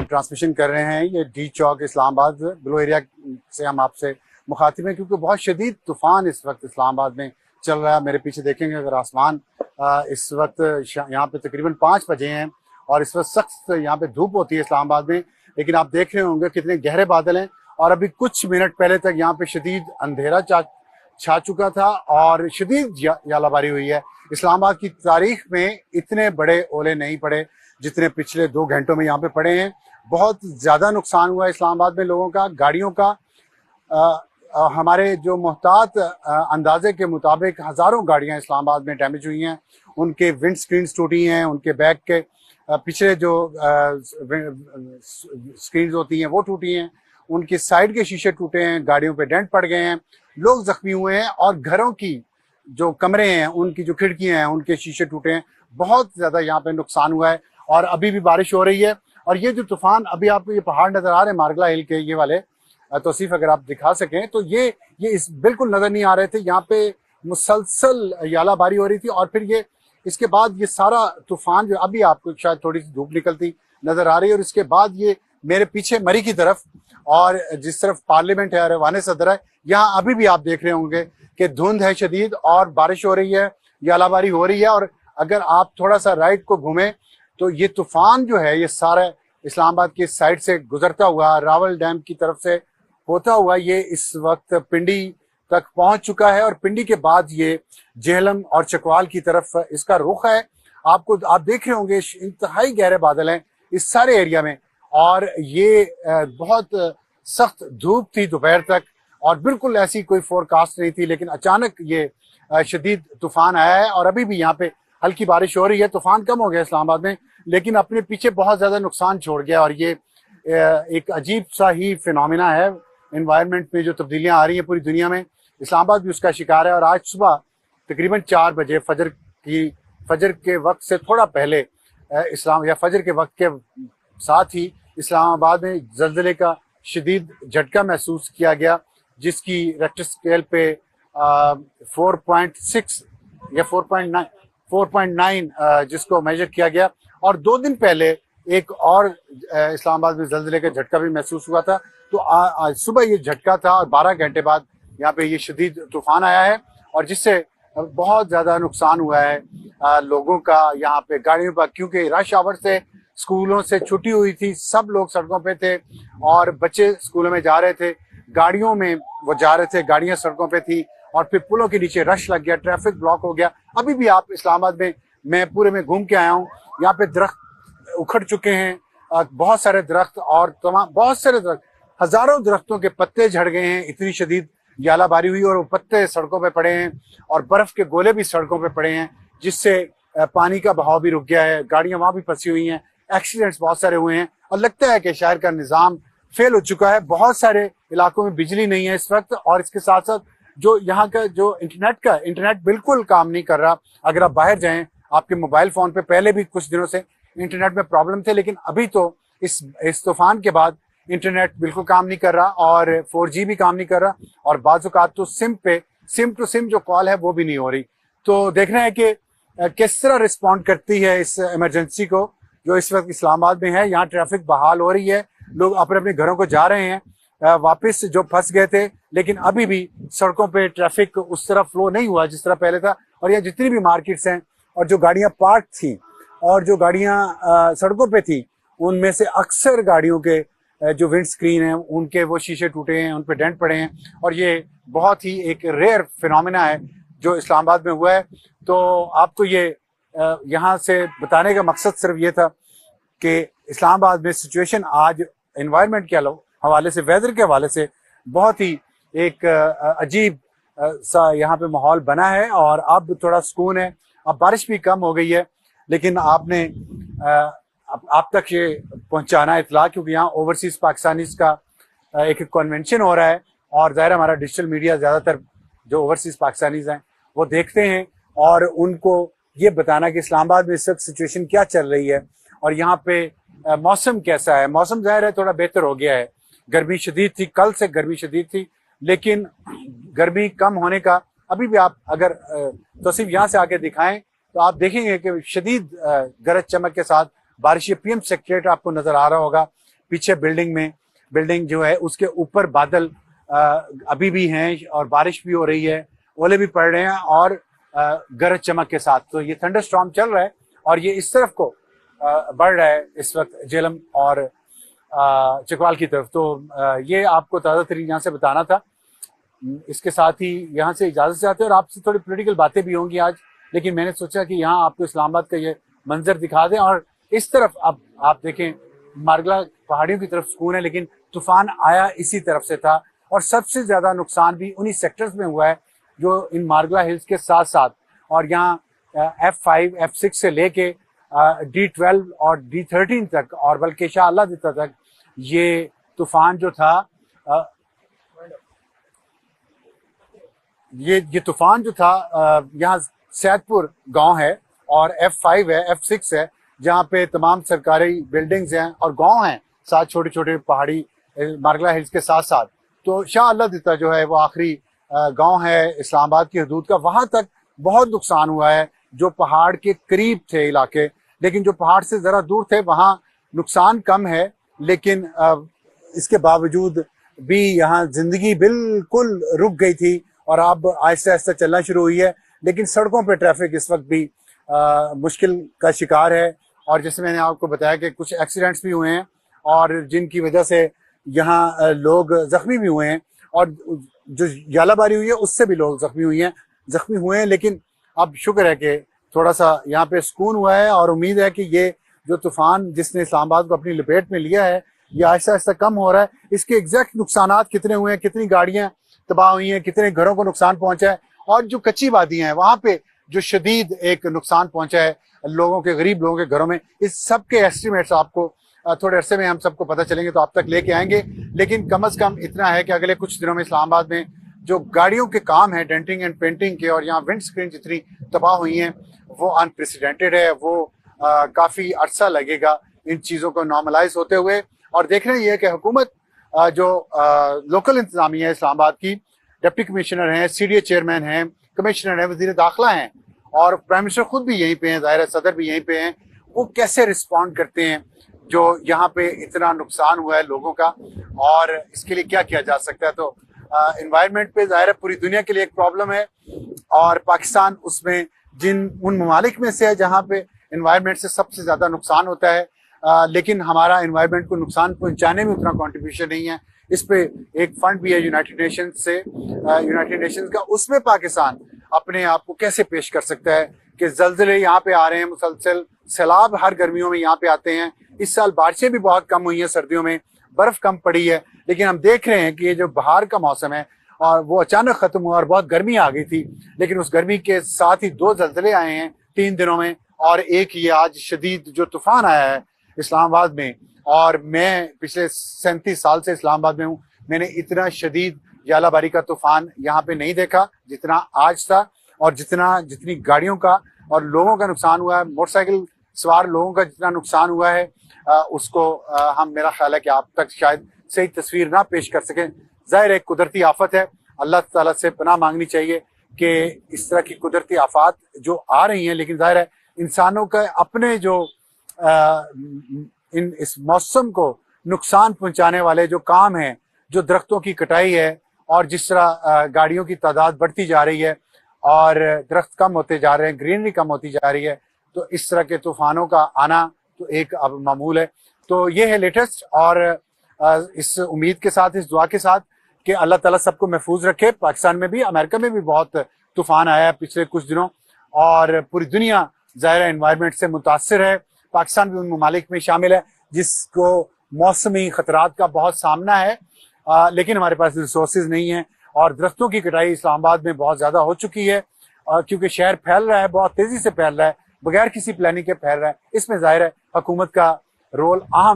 Transmission कर रहे हैं। ये डी चौक इस्लामाबाद ग्लो एरिया से हम आपसे मुखातिब हैं, क्योंकि बहुत शदीद तूफान इस वक्त इस्लामाबाद में चल रहा है। मेरे पीछे देखेंगे अगर आसमान इस वक्त यहाँ पे तकरीबन 5 बजे हैं और इस वक्त सख्त यहाँ पे धूप होती है इस्लामाबाद में, लेकिन आप देख रहे होंगे कितने गहरे बादल हैं। और अभी कुछ मिनट पहले तक यहाँ पे शदीद अंधेरा छा चुका था और शदीद यालाबारी हुई है। इस्लामाबाद की तारीख में इतने बड़े ओले नहीं पड़े जितने पिछले 2 घंटों में यहाँ पे पड़े हैं। बहुत ज़्यादा नुकसान हुआ है इस्लामाबाद में लोगों का, गाड़ियों का। हमारे जो मुहतात अंदाजे के मुताबिक हज़ारों गाड़ियाँ इस्लामाबाद में डैमेज हुई हैं। उनके विंड स्क्रीन्स टूटी हैं, उनके बैक के पिछले जो स्क्रीन्स होती हैं वो टूटी हैं, उनकी साइड के शीशे टूटे हैं, गाड़ियों पे डेंट पड़ गए हैं, लोग जख्मी हुए हैं और घरों की जो कमरे हैं उनकी जो खिड़कियां हैं उनके शीशे टूटे हैं। बहुत ज़्यादा यहाँ पे नुकसान हुआ है और अभी भी बारिश हो रही है। और ये जो तूफान, अभी आपको ये पहाड़ नज़र आ रहे हैं मारगला हिल के, ये वाले तौसीफ अगर आप दिखा सकें तो ये इस बिल्कुल नज़र नहीं आ रहे थे। यहाँ पे मुसलसल यालाबारी हो रही थी और फिर ये इसके बाद ये सारा तूफान जो अभी आपको शायद थोड़ी सी धूप निकलती नज़र आ रही है, और इसके बाद ये मेरे पीछे मरी की तरफ और जिस तरफ पार्लियामेंट है, रवाने सदर है, यहाँ अभी भी आप देख रहे होंगे कि धुंध है शदीद और बारिश हो रही है, यालाबारी हो रही है। और अगर आप थोड़ा सा राइट को घूमें तो ये तूफान जो है ये सारा इस्लामाबाद की साइड से गुजरता हुआ रावल डैम की तरफ से होता हुआ ये इस वक्त पिंडी तक पहुंच चुका है। और पिंडी के बाद ये जेहलम और चकवाल की तरफ इसका रुख है। आप देख रहे होंगे इंतहाई गहरे बादल हैं इस सारे एरिया में और ये बहुत सख्त धूप थी दोपहर तक और बिल्कुल ऐसी कोई फोरकास्ट नहीं थी, लेकिन अचानक ये शदीद तूफान आया है और अभी भी यहाँ पे हल्की बारिश हो रही है। तूफान कम हो गया इस्लामाबाद में, लेकिन अपने पीछे बहुत ज़्यादा नुकसान छोड़ गया। और ये एक अजीब सा ही फिनोमिना है, एनवायरनमेंट में जो तब्दीलियाँ आ रही हैं पूरी दुनिया में, इस्लामाबाद भी उसका शिकार है। और आज सुबह तकरीबन 4 बजे फजर के वक्त से थोड़ा पहले फजर के वक्त के साथ ही इस्लामाबाद में ज़ल्ज़ले का शदीद झटका महसूस किया गया, जिसकी रेक्टर स्केल पे 4.6 या 4.9 जिसको मेजर किया गया। और 2 दिन पहले एक और इस्लामाबाद में ज़ल्ज़ले का झटका भी महसूस हुआ था। तो आज सुबह ये झटका था और 12 घंटे बाद यहाँ पे ये शदीद तूफान आया है और जिससे बहुत ज़्यादा नुकसान हुआ है लोगों का यहाँ पे, गाड़ियों पर, क्योंकि रश आवर से स्कूलों से छुट्टी हुई थी, सब लोग सड़कों पे थे और बच्चे स्कूलों में जा रहे थे, गाड़ियों में वो जा रहे थे, गाड़ियां सड़कों पे थी और फिर पुलों के नीचे रश लग गया, ट्रैफिक ब्लॉक हो गया। अभी भी आप इस्लामाबाद में, मैं पूरे में घूम के आया हूँ, यहाँ पे दरख्त उखड़ चुके हैं, बहुत सारे दरख्त और बहुत सारे दरख्त, हजारों दरख्तों के पत्ते झड़ गए हैं। इतनी शदीद यालाबारी हुई और वो पत्ते सड़कों पे पड़े हैं और बर्फ के गोले भी सड़कों पे पड़े हैं, जिससे पानी का बहाव भी रुक गया है, गाड़ियां वहां भी फंसी हुई हैं, एक्सीडेंट्स बहुत सारे हुए हैं और लगता है कि शहर का निज़ाम फेल हो चुका है। बहुत सारे इलाकों में बिजली नहीं है इस वक्त और इसके साथ साथ जो यहाँ का जो इंटरनेट बिल्कुल काम नहीं कर रहा। अगर आप बाहर जाएं, आपके मोबाइल फोन पे पहले भी कुछ दिनों से इंटरनेट में प्रॉब्लम थे, लेकिन अभी तो इस तूफान के बाद इंटरनेट बिल्कुल काम नहीं कर रहा और 4G भी काम नहीं कर रहा और बाज़-औक़ात तो सिम टू सिम जो कॉल है वो भी नहीं हो रही। तो देखना है कि किस तरह रिस्पॉन्ड करती है इस इमरजेंसी को जो इस वक्त इस्लामाबाद में है। यहाँ ट्रैफिक बहाल हो रही है, लोग अपने अपने घरों को जा रहे हैं वापस जो फंस गए थे, लेकिन अभी भी सड़कों पे ट्रैफिक उस तरह फ्लो नहीं हुआ जिस तरह पहले था। और यहाँ जितनी भी मार्केट्स हैं और जो गाड़ियाँ पार्क थी और जो गाड़ियाँ सड़कों पे थी, उनमें से अक्सर गाड़ियों के जो विंड स्क्रीन है उनके वो शीशे टूटे हैं, उन पे डेंट पड़े हैं और ये बहुत ही एक रेयर फिनोमिना है जो इस्लामाबाद में हुआ है। तो आपको ये यहाँ से बताने का मकसद सिर्फ ये था कि इस्लामाबाद में सिचुएशन आज एनवायरनमेंट के हवाले से, वेदर के हवाले से बहुत ही एक अजीब सा यहाँ पे माहौल बना है और अब थोड़ा सुकून है। अब बारिश भी कम हो गई है, लेकिन आपने आप तक ये पहुंचाना इतला, क्योंकि यहाँ ओवरसीज पाकिस्तानीज का एक कन्वेंशन हो रहा है और ज़ाहिर हमारा डिजिटल मीडिया ज़्यादातर जो ओवरसीज पाकिस्तानीज हैं वो देखते हैं और उनको ये बताना कि इस्लामाबाद में इस वक्त सिचुएशन क्या चल रही है और यहाँ पे मौसम कैसा है। मौसम ज़ाहिर है थोड़ा बेहतर हो गया है, गर्मी शदीद थी, कल से गर्मी शदीद थी, लेकिन गर्मी कम होने का अभी भी आप अगर तौसीफ यहाँ से आके दिखाएं तो आप देखेंगे कि शदीद गरज चमक के साथ बारिश, पीएम सेक्रेटरीट आपको नजर आ रहा होगा, पीछे बिल्डिंग जो है उसके ऊपर बादल अभी भी हैं और बारिश भी हो रही है, ओले भी पड़ रहे हैं और गरज चमक के साथ। तो ये थंडर स्टॉर्म चल रहा है और ये इस तरफ को बढ़ रहा है इस वक्त झेलम और चकवाल की तरफ। तो ये आपको ताज़ा तरीन यहाँ से बताना था। इसके साथ ही यहाँ से इजाज़त चाहते हैं और आपसे थोड़ी पॉलिटिकल बातें भी होंगी आज, लेकिन मैंने सोचा कि यहाँ आपको इस्लामाबाद का ये मंजर दिखा दें। और इस तरफ अब आप देखें मारगला पहाड़ियों की तरफ सुकून है, लेकिन तूफान आया इसी तरफ से था और सबसे ज़्यादा नुकसान भी उन्हीं सेक्टर्स में हुआ है जो इन मारगला हिल्स के साथ साथ, और यहाँ F5 F6 से लेके D12 और D13 तक और बल्कि शाह अल्लाह दिता तक ये तूफान जो था ये तूफान जो था यहाँ सैदपुर गांव है और F5 है F6 है जहाँ पे तमाम सरकारी बिल्डिंग्स हैं और गांव हैं साथ छोटे छोटे पहाड़ी मारगला हिल्स के साथ साथ। तो शाह अल्लाह दिता जो है वो आखिरी गांव है इस्लामाबाद की हदूद का, वहां तक बहुत नुकसान हुआ है जो पहाड़ के करीब थे इलाके, लेकिन जो पहाड़ से ज़रा दूर थे वहाँ नुकसान कम है। लेकिन इसके बावजूद भी यहाँ ज़िंदगी बिल्कुल रुक गई थी और अब आहिस्ता आहिस्ता चलना शुरू हुई है, लेकिन सड़कों पे ट्रैफिक इस वक्त भी मुश्किल का शिकार है। और जैसे मैंने आपको बताया कि कुछ एक्सीडेंट्स भी हुए हैं और जिनकी वजह से यहाँ लोग ज़ख्मी भी हुए हैं और जो यालाबारी हुई है उससे भी लोग ज़ख्मी हुए हैं। लेकिन अब शुक्र है कि थोड़ा सा यहाँ पे सुकून हुआ है और उम्मीद है कि ये जो तूफ़ान जिसने इस्लामाबाद को अपनी लपेट में लिया है ये आहिस्ता आहिस्ता कम हो रहा है। इसके एग्जैक्ट नुकसानात कितने हुए हैं, कितनी गाड़ियाँ तबाह हुई हैं, कितने घरों को नुकसान पहुंचा है और जो कच्ची वादियाँ हैं वहाँ पे जो शदीद एक नुकसान पहुंचा है लोगों के, गरीब लोगों के घरों में, इस सब के एस्टिमेट्स आपको थोड़े अरसे में हम सबको पता चलेंगे तो आप तक लेके आएंगे। लेकिन कम से कम इतना है कि अगले कुछ दिनों में इस्लामाबाद में जो गाड़ियों के काम है डेंटिंग एंड पेंटिंग के और यहाँ विंड स्क्रीन जितनी तबाह हुई हैं वो अनप्रेसिडेंटेड है। वो काफ़ी अरसा लगेगा इन चीज़ों को नॉर्मलाइज होते हुए। और देखना ये है कि हुकूमत जो लोकल इंतजामिया है इस्लामाबाद की, डिप्टी कमिश्नर हैं, CDA चेयरमैन हैं, कमिश्नर हैं, वज़ीर दाखिला हैं और प्राइम मिनिस्टर खुद भी यहीं पे हैं, ज़ाहिर है सदर भी यहीं पे हैं, वो कैसे रिस्पॉन्ड करते हैं जो यहाँ पे इतना नुकसान हुआ है लोगों का और इसके लिए क्या किया जा सकता है। तो इन्वायरमेंट पे ज़ाहिर है पूरी दुनिया के लिए एक प्रॉब्लम है और पाकिस्तान उसमें उन ममालिक में से है जहाँ पे इन्वायरमेंट से सबसे ज़्यादा नुकसान होता है। लेकिन हमारा इन्वायरमेंट को नुकसान पहुँचाने में उतना कॉन्ट्रीब्यूशन नहीं है। इस पे एक फंड भी है यूनाइटेड नेशंस का, उसमें पाकिस्तान अपने आप को कैसे पेश कर सकता है कि जल्जले यहाँ पे आ रहे हैं मुसलसल, सैलाब हर गर्मियों में यहाँ पे आते हैं। इस साल बारिशें भी बहुत कम हुई हैं, सर्दियों में बर्फ कम पड़ी है, लेकिन हम देख रहे हैं कि ये जो बहार का मौसम है और वो अचानक खत्म हुआ और बहुत गर्मी आ गई थी, लेकिन उस गर्मी के साथ ही 2 जल्जले आए हैं 3 दिनों में और एक ये आज शदीद जो तूफान आया है इस्लामाबाद में। और मैं पिछले 37 साल से इस्लामाबाद में हूँ, मैंने इतना शदीद यालाबारी का तूफान यहाँ पे नहीं देखा जितना आज था और जितनी गाड़ियों का और लोगों का नुकसान हुआ है, मोटरसाइकिल सवार लोगों का जितना नुकसान हुआ है उसको हम, मेरा ख्याल है कि आप तक शायद सही तस्वीर ना पेश कर सकें। ज़ाहिर एक कुदरती आफत है, अल्लाह ताला से पनाह मांगनी चाहिए कि इस तरह की कुदरती आफात जो आ रही हैं, लेकिन ज़ाहिर है इंसानों का अपने जो इस मौसम को नुकसान पहुंचाने वाले जो काम हैं, जो दरख्तों की कटाई है और जिस तरह गाड़ियों की तादाद बढ़ती जा रही है और दरख्त कम होते जा रहे हैं, ग्रीनरी कम होती जा रही है, तो इस तरह के तूफानों का आना तो एक अब मामूल है। तो ये है लेटेस्ट और इस उम्मीद के साथ, इस दुआ के साथ कि अल्लाह ताला सबको महफूज रखे। पाकिस्तान में भी, अमेरिका में भी बहुत तूफान आया है पिछले कुछ दिनों और पूरी दुनिया ज़ाहिर एनवायरनमेंट से मुतासर है। पाकिस्तान भी उन ममालिक में शामिल है जिसको मौसमी खतरात का बहुत सामना है, लेकिन हमारे पास रिसोर्सेज नहीं है और दरख्तों की कटाई इस्लामाबाद में बहुत ज़्यादा हो चुकी है क्योंकि शहर फैल रहा है, बहुत तेज़ी से फैल रहा है, बगैर किसी प्लानिंग के फैल रहा है। इसमें ज़ाहिर है हुकूमत का रोल अहम